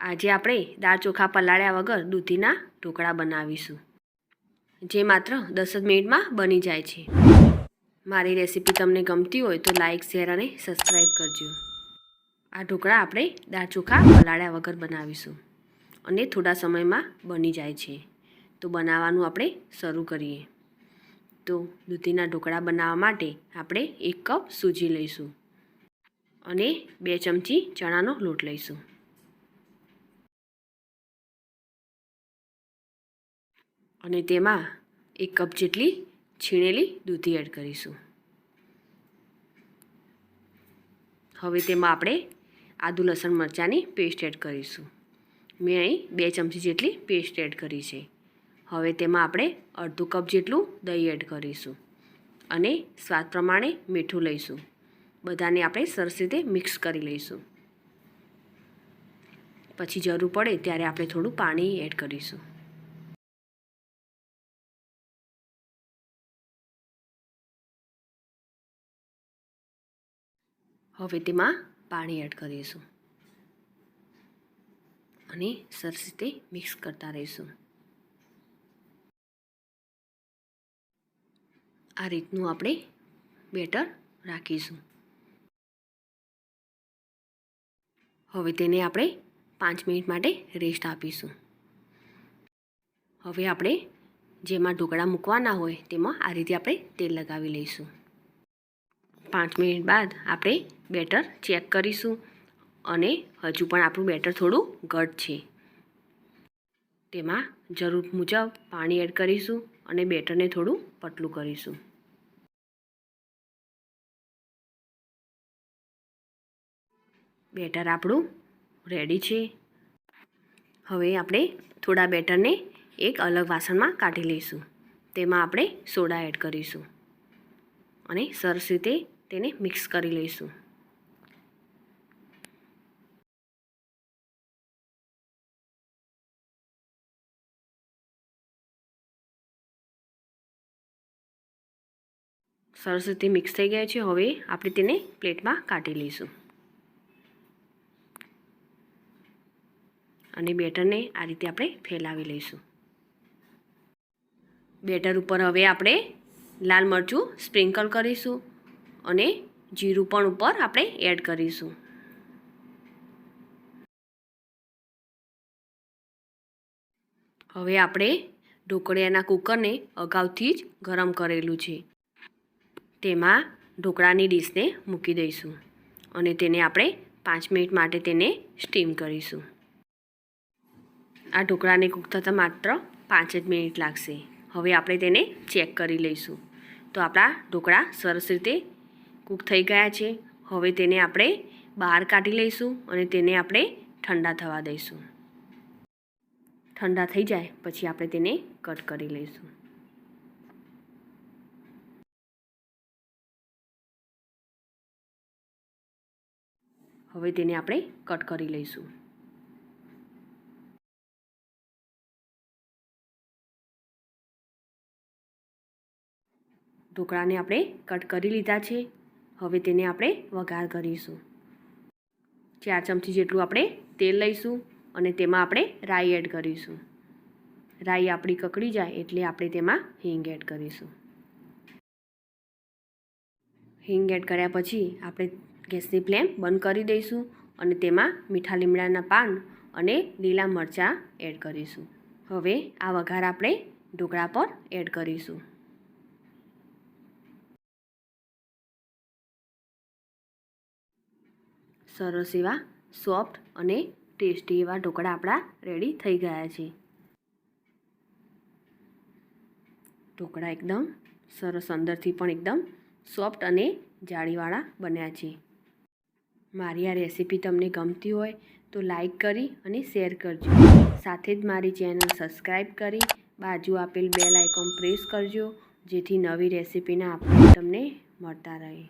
આજે આપણે દાળ ચોખા પલાળ્યા વગર દૂધીના ઢોકળા બનાવીશું, જે માત્ર 10 જ મિનિટમાં બની જાય છે। મારી રેસીપી તમને ગમતી હોય તો લાઇક, શેર અને સબસ્ક્રાઈબ કરજો। આ ઢોકળા આપણે દાળ ચોખા પલાળ્યા વગર બનાવીશું અને થોડા સમયમાં બની જાય છે। તો બનાવવાનું આપણે શરૂ કરીએ। તો દૂધીના ઢોકળા બનાવવા માટે આપણે 1 કપ સૂજી લઈશું અને 2 ચમચી ચણાનો લોટ લઈશું અને તેમાં 1 કપ જેટલી છીણેલી દૂધી એડ કરીશું। હવે તેમાં આપણે આદુ લસણ મરચાંની પેસ્ટ એડ કરીશું। મેં અહીં 2 ચમચી જેટલી પેસ્ટ એડ કરી છે। હવે તેમાં આપણે અડધો કપ જેટલું દહીં એડ કરીશું અને સ્વાદ પ્રમાણે મીઠું લઈશું। બધાને આપણે સરસ રીતે મિક્સ કરી લઈશું। પછી જરૂર પડે ત્યારે આપણે થોડું પાણી એડ કરીશું। હવે તેમાં પાણી એડ કરીશું અને સરસ રીતે મિક્સ કરતા રહીશું। આ રીતનું આપણે બેટર રાખીશું। હવે તેને આપણે 5 મિનિટ માટે રેસ્ટ આપીશું। હવે આપણે જેમાં ઢોકળા મૂકવાના હોય તેમાં આ રીતે આપણે તેલ લગાવી લઈશું। 5 મિનિટ બાદ આપણે બેટર ચેક કરીશું અને હજુ પણ આપણું બેટર થોડું ઘટ છે। તેમાં જરૂર મુજબ પાણી એડ કરીશું અને બેટરને થોડું પતલું કરીશું। બેટર આપણું રેડી છે। હવે આપણે થોડા બેટરને એક અલગ વાસણમાં કાઢી લઈશું। તેમાં આપણે સોડા એડ કરીશું અને સરસ રીતે તેને મિક્સ કરી લઈશું। સરસ રીતે મિક્સ થઈ ગયા છે। હવે આપણે તેને પ્લેટમાં કાઢી લઈશું અને બેટરને આ રીતે આપણે ફેલાવી લઈશું। બેટર ઉપર હવે આપણે લાલ મરચું સ્પ્રિંકલ કરીશું અને જીરું પણ ઉપર આપણે એડ કરીશું। હવે આપણે ઢોકળિયાના કુકરને અગાઉથી જ ગરમ કરેલું છે। તેમાં ઢોકળાની ડીશને મૂકી દઈશું અને તેને આપણે 5 મિનિટ માટે તેને સ્ટીમ કરીશું। આ ઢોકળાને કૂક થતાં માત્ર 5 જ મિનિટ લાગશે। હવે આપણે તેને ચેક કરી લઈશું। તો આપણા ઢોકળા સરસ રીતે કૂક થઈ ગયા છે। હવે તેને આપણે બહાર કાઢી લઈશું અને તેને આપણે ઠંડા થવા દઈશું। ઠંડા થઈ જાય પછી આપણે તેને કટ કરી લઈશું। હવે તેને આપણે કટ કરી લઈશું। ઢોકળાને આપણે કટ કરી લીધા છે। હવે તેને આપણે વઘાર કરીશું। 4 ચમચી જેટલું આપણે તેલ લઈશું અને તેમાં આપણે રાઈ એડ કરીશું। રાઈ આપણી કકડી જાય એટલે આપણે તેમાં હિંગ એડ કરીશું। હિંગ એડ કર્યા પછી આપણે ગેસની ફ્લેમ બંધ કરી દઈશું અને તેમાં મીઠા લીમડાના પાન અને લીલા મરચાં એડ કરીશું। હવે આ વઘાર આપણે ઢોકળા પર એડ કરીશું। સરસ એવા સોફ્ટ અને ટેસ્ટી એવા ઢોકળા આપણા રેડી થઈ ગયા છે। ઢોકળા એકદમ સરસ અંદરથી પણ એકદમ સોફ્ટ અને જાળીવાળા બન્યા છે। મારી આ રેસીપી તમને ગમતી હોય તો લાઈક કરી અને શેર કરજો। સાથે જ મારી ચેનલ સબસ્ક્રાઈબ કરી બાજુ આપેલ બેલ આઇકોન પ્રેસ કરજો, જેથી નવી રેસીપીના અપડેટ તમને મળતા રહે।